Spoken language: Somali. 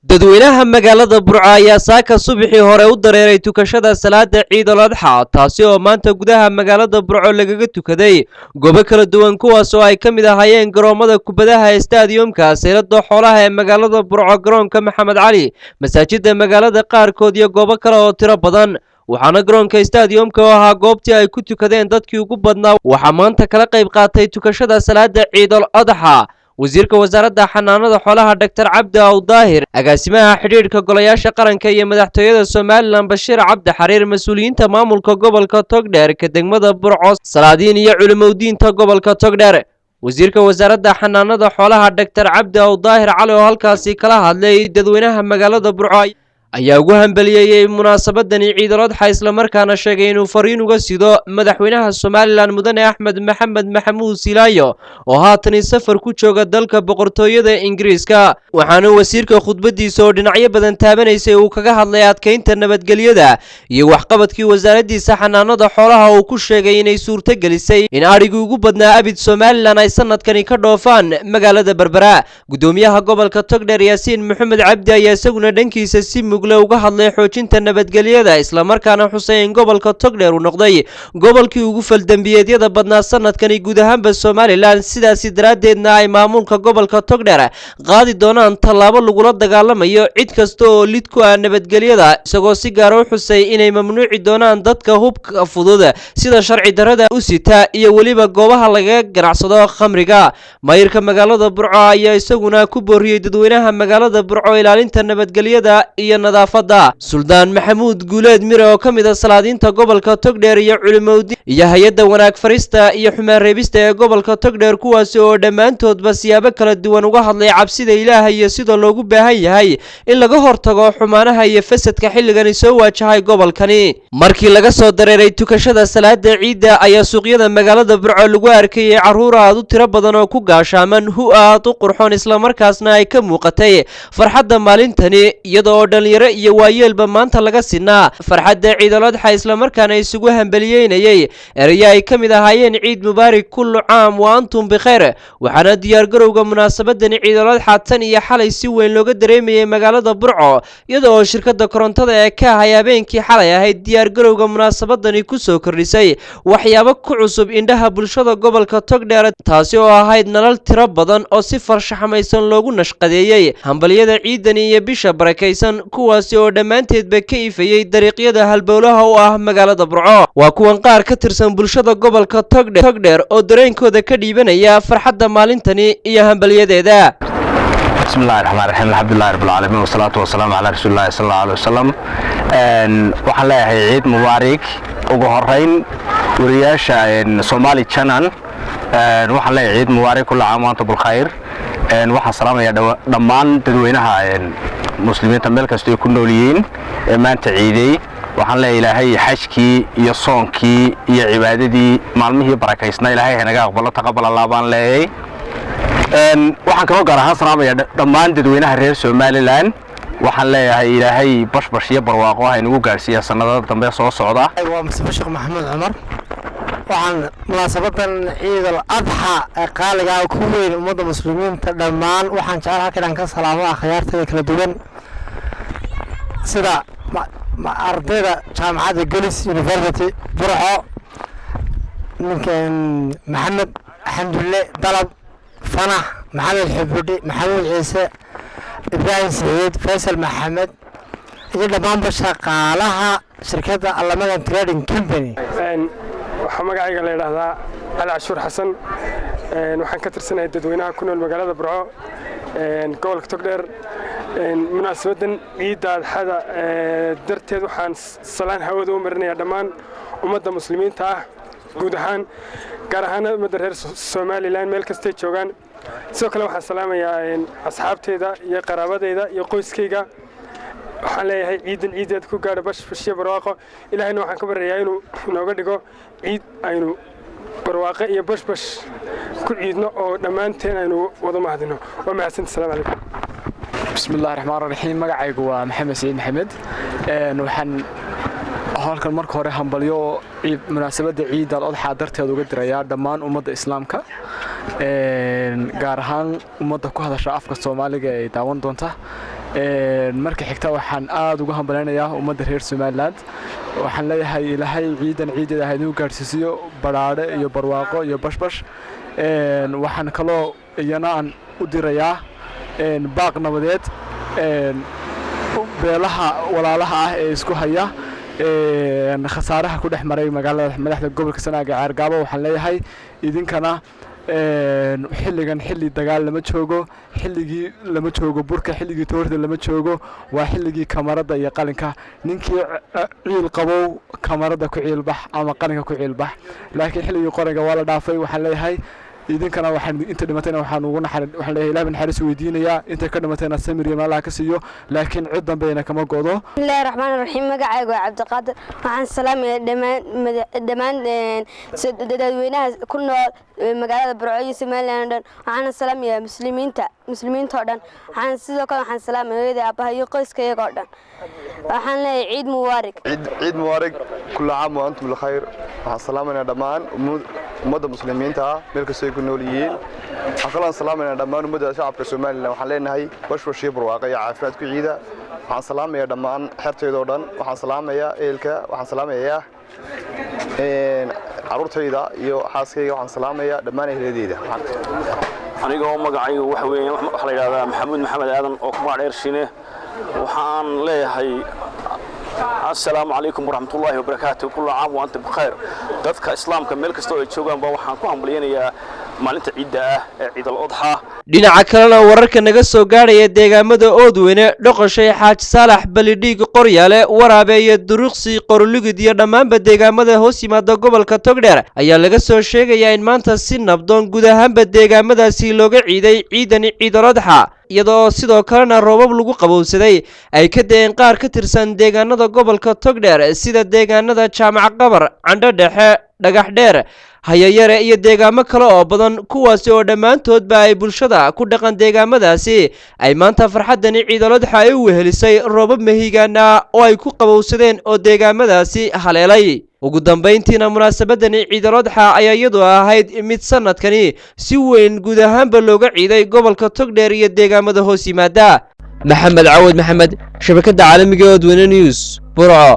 dadweynaha magaalada Burco ayaa saaka subaxii hore u dareeray tukashada salaada Ciid al-Adha taasi oo maanta gudaha magaalada Burco lagaga tukaday goobo kala duwan kuwaas oo ay ka mid ahaayeen garoomada kubadaha stadiumka seelada xoolaha ee magaalada Burco garoonka Maxamed Cali masaajida magaalada qaarkood iyo goobo kale oo tiro badan waxaana garoonka stadiumka oo ahaa goobtii ay ku tukadeen dadkii ugu badnaa waxa maanta kala qayb qaatay tukashada salaada Ciid al-Adha wasiirka wasaaradda xanaanada xoolaha Dr. Cabdi Awdaahir agaasimaha xiriirka golayaasha qaranka iyo madaxtooyada Soomaaliland Bashiir Cabdi Xariir mas'uuliyiinta maamulka gobolka Togdheer ka degmada Burco salaadiin iyo culimadiinta gobolka Togdheer wasiirka wasaaradda xanaanada xoolaha Dr. Cabdi Awdaahir cali oo halkaasi kala hadlay dadweynaha magaalada Burco ayaa ugu hambalyeeyay munaasabadan Ciid al-Adha isla markaana sheegay inuu fariin uga sido madaxweynaha Soomaaliland Mudane Axmed Maxamed Maxamuud Silaayo oo haatan safar ku jooga dalka boqortooyada Ingiriiska waxaana wasiirka khudbadiisa oo dhinacyo badan taabanaysay uu kaga hadlay adkeynta nabadgelyada iyo waxqabadkii wasaaraddiisa xanaanada xoolaha oo ku sheegay inay suurto gelisay in ariga ugu badnaa abid Soomaaliland ay sanadkani ka dhoofaan magaalada Berbera gudoomiyaha gobolka Togdheer Yaasiin Maxamed Cabdi ayaa isaguna dhankiisa si uga hadlay xoojinta nabadgelyada isla markaana Xuseen gobolka Togdheer uu noqday gobolkii ugu faldambiyeedyada badnaa sanadkani guud ahaanba Soomaaliland sidaas daraadeedna ay maamulka gobolka Togdheer qaadi doonaan tallaabo lagula dagaalamayo cid kasta oo lid ku ah nabadgelyada isagoo si gaar ah u xusay inay mamnuuci doonaan dadka hubka fudud sida sharci darrada u sita iyo waliba goobaha laga ganacsado khamriga maayirka magaalada Burco ayaa isaguna ku booriyay dadweynaha magaalada Burco ilaalinta nabadgelyada iyo nadaafada Suldaan Maxamuud Guuleed Mire oo kamid ah salaadiinta gobolka Togdheer iyo culimada iyo hay'adda wanaag farista iyo xumaan reebista ee gobolka Togdheer kuwaas oo dhamaantoodba siyaabo kala duwan uga hadlay cabsida Ilaahay iyo sida loogu baahan yahay in laga hortago xumaanaha iyo fasadka xilligan soo waajahay gobolkani markii laga soo dareeray tukashada salaada Ciida ayaa suuqyada magaalada Burco lagu arkay caruur aad u tiro badan oo ku gaashaaman aad u qurxoon isla markaasna ay ka muuqatay farxadda maalintani iyadoo dhalinyaro iyo waayeelba maanta laga sinaa farxadda Ciid al-Adha isla markaana isugu hambalyeynayay eraya ay ka mid ahaayeen Ciid Mubaarak kullu caam wa antum bikhair waxaana diyaar garowga munaasabadan Ciid al-Adha tan iyo xalay si weyn looga dareemayay magaalada Burco iyadoo shirkadda korontada ee ka habeenkii xalay ahayd diyaar garowga munaasabadani ku soo kordhisay waxyaabo ku cusub indhaha bulshada gobolka Togdheer taasi oo ahayd nalal tiro badan oo si farshaxmaysan loogu nashqadeeyay hambalyada ciidani iyo bisha barakaysan kuwaasi oo dhamaanteedba ka ifayay dariiqyada halbowlaha u ah magaalada Burco waa kuwan qaar ka tirsan bulshada gobolka Togdheer oo dareenkooda ka dhiibanaya farxadda maalintani iyo hambalyadeeda bismillahir rahmaanir rahiim alxamdulillahi rabbil caalamiin wasalaatu wasalaamu ala rasuulillahi sallallahu alayhi wasallam waxaan leeyahay Ciid Mubaarak ugu horeyn wariyaasha Somali Channel waxaan leeyahay Ciid Mubaarak kullu caam wa antum bilkhayr waxaan salaamayaa dhammaan dadweynaha muslimiinta meel kasta ay ku nool yihiin ee maanta ciiday waxaan leeyahay xajkii iyo soonkii iyo cibaadadii maalmihii barakaysnaa Ilaahay hanaga aqbalo taqabbal Allah baan leeyahay waxaan kaloo gaar ahaan salaamayaa dhammaan dadweynaha reer Soomaaliland waxaan leeyahay Ilaahay bashbash iyo barwaaqo ah inagu gaarsiiyo sanadada dambe soo socda waa Mustafa Sheekh Maxamed Cumar waxaan munaasabadan Ciid al-Adha ee qaaliga ah ku weyn ummadda muslimiinta dhammaan waxaan jecelahay inaan ka salaamo akhyaartada kala duwan sida ardayda jaamacadda Golis University Burco ninkan Maxamed Alxamdulillah Dalab Fanax Maxamed Xubudi Maxamuud Ciise Ibrahim Saciid Faisal Maxamed iyo dhammaan shaqaalaha shirkadda Alamadan Trading Company waxaa magacayga la yiraahdaa Ali Cashuur Xasan waxaan ka tirsanahay dadweynaha ku nool magaalada Burco gobolka Togdheer munaasabadan Ciid al-Adha darteed waxaan salaan hawada u marinayaa dhammaan ummadda muslimiinta ah guud ahaan gaar ahaan ummadda reer Soomaaliland meel kasta ay joogaan sidoo kale waxaan salaamayaa asxaabteyda iyo qaraabadeyda iyo qoyskayga waxaan leeyahay ciideed ku gaadho bashbashiyo barwaaqo ilaahayna waxaan ka baryayaa inuu nooga dhigo ciid aynu barwaaqo iyo bashbash ku ciidno oo dhammaanteen aynu wada mahadino waa mahadsantahay salaamu calaykum bismillahir rahmaanir rahiim magacaygu waa Maxamed Saciid Maxamed waxaan halkan marka hore hambalyo munaasabada Ciid al-Adha darteed uga dirayaa dhammaan ummadda islaamka gaar ahaan ummadda ku hadasha afka Soomaaliga ee daawan doonta marka xigta waxaan aad ugu hambaleynayaa ummadda reer Somaliland waxaan leeyahay ilaahay ciidan ciideeda ha inuu gaarsiiyo baraare iyo barwaaqo iyo bashbash waxaan kaloo iyana aan u dirayaa baaq nabadeed beelaha walaalaha ah ee isku haya khasaaraha ku dhex maray magaalada madaxda gobolka Sanaag ee Ceergaabo waxaan leeyahay idinkana xilligan xilli dagaal lama joogo xilligii lama joogo burka xilligii toorta lama joogo waa xilligii kamarada iyo qalinka ninkii ciil qabow kamarada ku ciilbax ama qalinka ku ciilbax laakiin xilligii qoranka waa la dhaafay waxaan leeyahay idinkana waxaan inta dhimatayna waxaan ugu waxaan leeyahay ilaahay naxariis weydiinaya inta ka dhimatayna samir iyo meelaha ka siiyo laakiin cid dambeena kama go'do bismillahir rahmaanir rahiim magacaygu waa Cabdiqaadir waxaan salaamayaa dhamaan dadweynaha ku nool magaalada Burco iyo Somaliland waxaan salaamayaa muslimiinta oo dhan waxaan sidoo kale waxaan salaamayaa aabaha iyo qoyskayga oo dhan waxaan leeyahay ciid mubaarak kullu caam wa antum bilkhayr waxaan salaamaynaa dhamaan ummadda muslimiinta meel kasta ay ku nool yihiin waxaan salaamaynaa dhamaan ummadda shacabka Soomaaliland waxaan leenahay bashbash iyo barwaaqo iyo caafimaad ku ciida waxaan salaamayaa dhamaan xertayda oo dhan waxaan salaamayaa eelka waxaan salaamayaa carruurtayda iyo xaaskayga waxaan salaamayaa dhamaan eheladeyda aniga oo magacaygu waxa weeyaan waxa la yiraahdaa Maxamuud Maxamed Aadan oo ku magac Shine waxaan leeyahay السلام عليكم ورحمة الله وبركاته كل عام وأنتم بخير dadka islaamka meel kasta oo ay joogaan ba waxaan ku hambalyeeyaa maalinta ciidda ciid al-adha dhinaca kalena wararka naga soo gaaraya deegaamada Oodweyne Dhoqoshay Xaaji Saalax Balidhiig Qoryaale Waraabe iyo Duruqsi Qorlugid iyo dhamaanba deegaamada hoos yimaada gobolka Togdheer ayaa laga soo sheegayaa in maanta si nabdoon guud ahaanba deegaamadaasi looga ciiday ciidan ciid al-adha iyadoo sidoo kalena roobab lagu qabowsaday ay ka deen qaar ka tirsan deegaanada gobolka Togdheer sida deegaanada Jaamac Qabar Candho Dhexe Dhagax Dheer hayayare iyo deegaamo kale oo badan kuwaas oo dhamaantoodba ay bulshada ku dhaqan deegaamadaasi ay maanta farxadani ciid al-adha ay u wehelisay roobab mahigaana oo ay ku qabowsadeen oo deegaamadaasi haleelay ugu dambeyntiina munaasabadani ciid al-adha ayaa iyadoo ahayd mid sanadkani si weyn guud ahaanba looga ciiday gobolka Togdheer iyo deegaamada hoos yimaada maxamed Caawad maxamed shabakada caalamiga ee Oodweyne News Burco